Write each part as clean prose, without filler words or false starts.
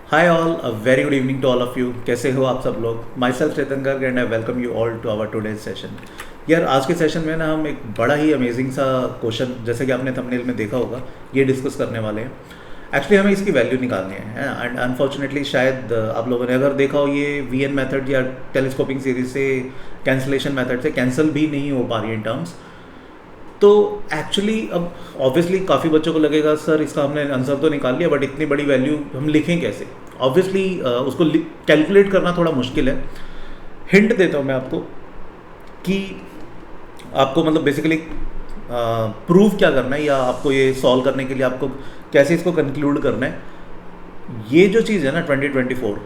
Hi all, a very good evening to all of you. कैसे हो आप सब लोग? Myself Chetan Garg and I welcome you all to our today's session. यार आज के सेशन में ना हम एक बड़ा ही अमेजिंग सा क्वेश्चन, जैसे कि आपने थंबनेल में देखा होगा, ये डिस्कस करने वाले हैं। एक्चुअली हमें इसकी वैल्यू निकालनी है एंड अनफॉर्चुनेटली शायद आप लोगों ने अगर देखा हो, ये वीएन मेथड या टेलीस्कोपिंग सीरीज से कैंसलेशन मेथड से कैंसिल भी नहीं हो पा रही है टर्म्स। तो एक्चुअली अब ऑब्वियसली काफ़ी बच्चों को लगेगा सर इसका हमने आंसर तो निकाल लिया, बट इतनी बड़ी वैल्यू हम लिखें कैसे? ऑब्वियसली उसको कैलकुलेट करना थोड़ा मुश्किल है। हिंट देता हूँ मैं आपको कि आपको मतलब बेसिकली प्रूव क्या करना है, या आपको ये सॉल्व करने के लिए आपको कैसे इसको कंक्लूड करना है। ये जो चीज़ है ना 2024,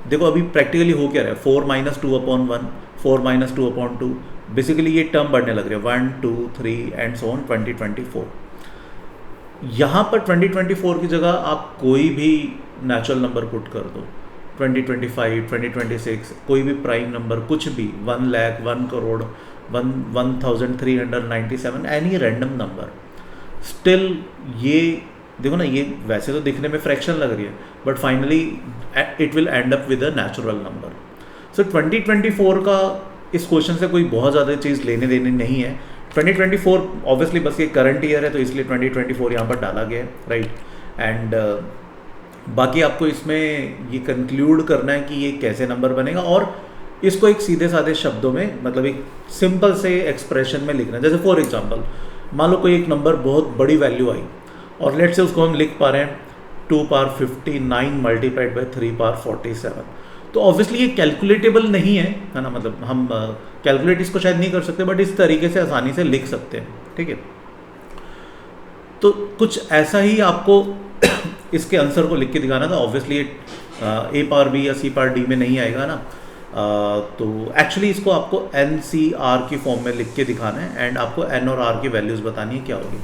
देखो अभी प्रैक्टिकली हो क्या रहा है, 4-2/1, 4-2/2, बेसिकली ये टर्म बढ़ने लग रहे हैं 1, 2, 3 एंड सो ऑन 2024। यहाँ पर 2024 की जगह आप कोई भी नेचुरल नंबर पुट कर दो, 2025, 2026, कोई भी प्राइम नंबर, कुछ भी, 1 lakh, 1 crore, 1397, any random number, still ये देखो ना, ये वैसे तो दिखने में फ्रैक्शन लग रही है, but finally it will end up with a natural number. So 2024 का इस क्वेश्चन से कोई बहुत ज़्यादा चीज़ लेने देने नहीं है। 2024 ऑब्वियसली बस ये करंट ईयर है, तो इसलिए 2024 यहाँ पर डाला गया है, राइट। एंड बाकी आपको इसमें ये कंक्लूड करना है कि ये कैसे नंबर बनेगा, और इसको एक सीधे साधे शब्दों में, मतलब एक सिंपल से एक्सप्रेशन में लिखना है। जैसे फॉर एग्जांपल मान लो कोई एक नंबर बहुत बड़ी वैल्यू आई, और लेट से उसको हम लिख पा रहे हैं 2 पावर 59 मल्टीप्लाइड बाई 3 पावर 47। तो ऑब्वियसली ये कैलकुलेटेबल नहीं है ना, मतलब हम कैलकुलेट इसको शायद नहीं कर सकते, बट इस तरीके से आसानी से लिख सकते हैं, ठीक है। तो कुछ ऐसा ही आपको इसके आंसर को लिख के दिखाना था। ऑब्वियसली ए पावर बी या सी पावर डी में नहीं आएगा ना, तो एक्चुअली इसको आपको एन सी आर की फॉर्म में लिख के दिखाना है, एंड आपको एन और आर की वैल्यूज़ बतानी है क्या होगी।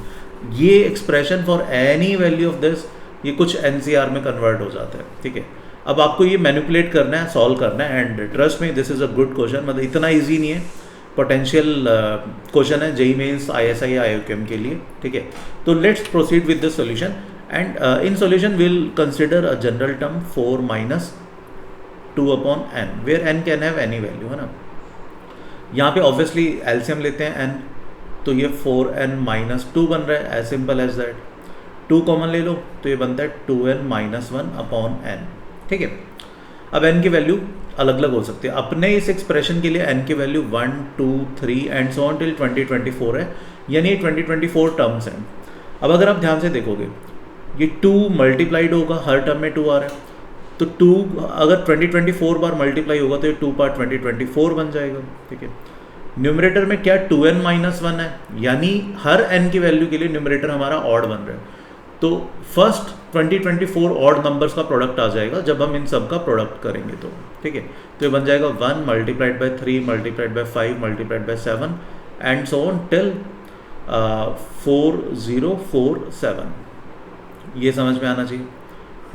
ये expression for any value of this, ये कुछ एन सी आर में कन्वर्ट हो जाता है, ठीक है। अब आपको ये मैनिपुलेट करना है, सॉल्व करना है, and trust me this is a good question. मतलब इतना ईजी नहीं है, पोटेंशियल क्वेश्चन है जेईई मेंस, आईएसआई, आईओकेएम के लिए, ठीक है। तो let's proceed with the solution, and in solution will consider a general term 4-2/n, where n can have any value, है ना। यहाँ पे ऑब्वियसली एलसीएम लेते हैं n, तो ये 4n-2 बन रहा है, as simple as that. 2 common ले लो तो ये बनता है 2n-1/n, ठीक है। अब n की वैल्यू अलग अलग हो सकती है। अपने इस एक्सप्रेशन के लिए n की value 1, 2, 3 and so on till 2024 है, यानी ये 2024 टर्म्स हैं। अब अगर आप ध्यान से देखोगे, ये 2 मल्टीप्लाइड होगा, हर टर्म में 2 आ रहा है, तो 2 अगर 2024 बार मल्टीप्लाई होगा तो ये 2 पार्ट 2024 बन जाएगा, ठीक है। न्यूमरेटर में क्या 2n-1 है, यानी हर n की वैल्यू के लिए न्यूमरेटर हमारा ऑड बन रहा है। तो फर्स्ट 2024 ऑड नंबर्स का प्रोडक्ट आ जाएगा जब हम इन सब का प्रोडक्ट करेंगे, तो ठीक है। तो ये बन जाएगा 1 multiplied by 3 multiplied by 5 multiplied by 7 and so on till 4047। ये समझ में आना चाहिए।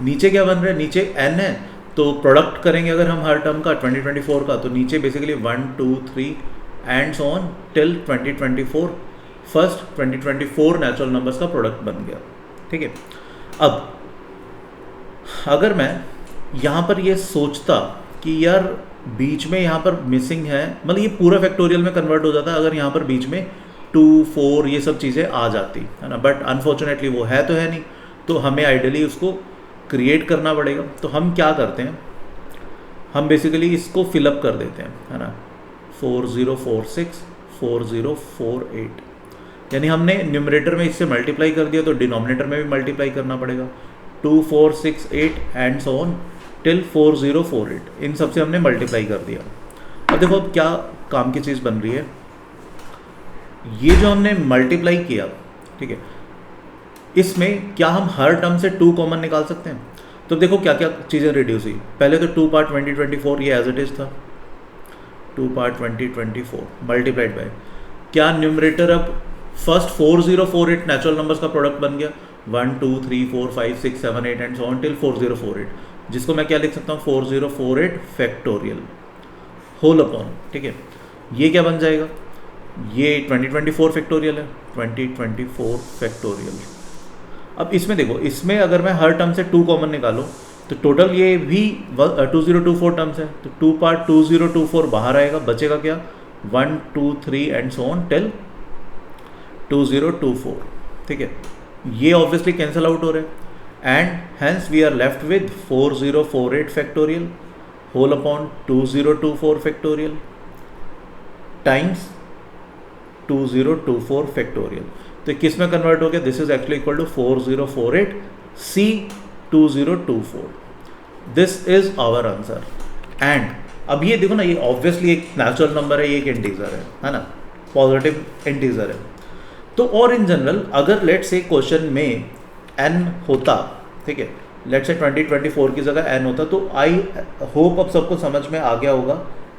नीचे क्या बन रहा है, नीचे n है, तो प्रोडक्ट करेंगे अगर हम हर टर्म का 2024 का, तो नीचे basically 1, 2, 3 and so on till 2024, first 2024 natural numbers का प्रोडक्ट बन गया, ठीक है। अब अगर मैं यहाँ पर ये सोचता कि यार बीच में यहाँ पर मिसिंग है, मतलब ये पूरा फैक्टोरियल में कन्वर्ट हो जाता है अगर यहाँ पर बीच में 2, 4 ये सब चीज़ें आ जाती है ना, बट अनफॉर्चुनेटली वो है तो है नहीं, तो हमें आइडियली उसको क्रिएट करना पड़ेगा। तो हम क्या करते हैं, हम बेसिकली इसको फिलअप कर देते हैं, है ना, 4046, 4048, यानी हमने न्यूमरेटर में इससे मल्टीप्लाई कर दिया, तो डिनोमिनेटर में भी मल्टीप्लाई करना पड़ेगा, 2, 4, 6, 8 एंड सो ऑन टिल 4048, इन सबसे हमने मल्टीप्लाई कर दिया। अब देखो अब क्या काम की चीज़ बन रही है, ये जो हमने मल्टीप्लाई किया, ठीक है, इसमें क्या हम हर टर्म से 2 कॉमन निकाल सकते हैं? तो देखो क्या क्या चीज़ें रिड्यूस हुई। पहले तो 2 पार्ट 2024 ये एज इट इज़ था, 2 पार्ट 2024 मल्टीप्लाइड बाय, क्या न्यूमरेटर अब फर्स्ट 4048 नेचुरल नंबर्स का प्रोडक्ट बन गया, 1, 2, 3, 4, 5, 6, 7, 8 एंड सो ऑन टिल 4048, जिसको मैं क्या लिख सकता हूँ, 4048 फैक्टोरियल होल अपॉन, ठीक है। ये क्या बन जाएगा, ये 2024 फैक्टोरियल है, 2024 फैक्टोरियल। अब इसमें देखो, इसमें अगर मैं हर टर्म से 2 कॉमन निकालूं तो टोटल ये भी 2024 टर्म्स है, तो 2 पार्ट 2024 बाहर आएगा, बचेगा क्या 1 2 3 एंड सो ऑन टिल 2024, ठीक है। ये ऑब्वियसली कैंसिल आउट हो रहे हैं and hence we are left with 4048 factorial whole upon 2024 factorial times 2024 factorial. तो किस में कन्वर्ट हो गया, this is actually equal to 4048 C 2024। This is our answer. And अब ये देखो ना, ये ऑब्वियसली एक नेचुरल नंबर है, ये एक इंटीजर है ना, पॉजिटिव इंटीजर है। तो और इन जनरल अगर लेट से क्वेश्चन में n होता, ठीक है, लेट से 2024 की जगह n होता, तो आई होप अब सबको समझ में आ गया होगा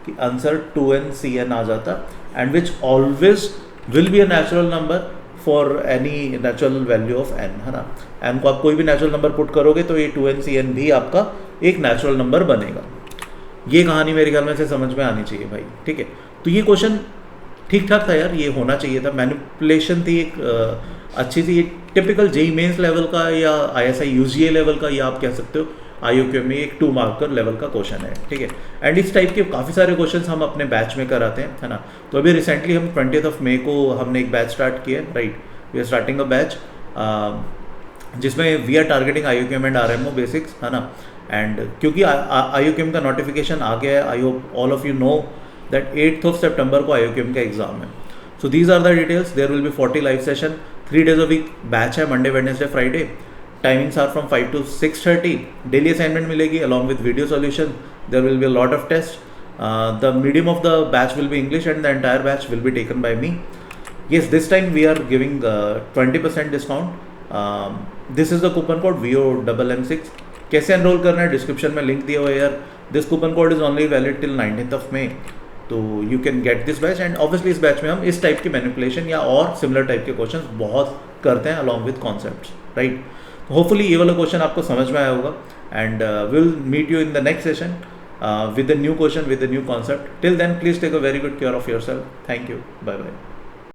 कि आंसर 2nCn आ जाता, and which always will be a natural number for any natural value of n, है ना। n को आप कोई भी नेचुरल नंबर पुट करोगे तो ये 2nCn भी आपका एक नेचुरल नंबर बनेगा। ये कहानी मेरे ख्याल में से समझ में आनी चाहिए भाई, ठीक है। तो ये क्वेश्चन ठीक ठाक था यार, ये होना चाहिए था, मैनिपुलेशन थी एक अच्छी सी, ये टिपिकल जेई मेंस लेवल का या ISI UGA लेवल का, या आप कह सकते हो IOQM में एक 2 मार्कर लेवल का क्वेश्चन है, ठीक है। एंड इस टाइप के काफ़ी सारे क्वेश्चंस हम अपने बैच में कराते हैं, है ना। तो अभी रिसेंटली हम 20th मई को हमने एक बैच स्टार्ट किया, right, we are starting a batch जिसमें we are targeting IOQM and RMO basics, है ना। एंड क्योंकि IOQM का नोटिफिकेशन आ गया है, I hope all of you know that 8th सितंबर को IOQM का एग्जाम है। So these are the details, there will be 40 live session, 3 days a week batch है, Monday Wednesday Friday, timings are from 5 to 6:30, daily assignment मिलेगी along with video solution, there will be a lot of test, the medium of the batch will be English and the entire batch will be taken by me. Yes, this time we are giving 20% discount. This is the coupon code VOMM6. कैसे enrol करना है, description में link दिया हुआ है यार। This coupon code is only valid till 19th मई, तो you can get this batch. And obviously इस बैच में हम इस टाइप की मैनिपुलेशन या और सिमिलर टाइप के क्वेश्चंस बहुत करते हैं along with concepts, right. Hopefully ये वाला क्वेश्चन आपको समझ में आया होगा, and will meet you in the next session with a new question, with a new concept. Till then, please take a very good care of yourself. Thank you. Bye bye.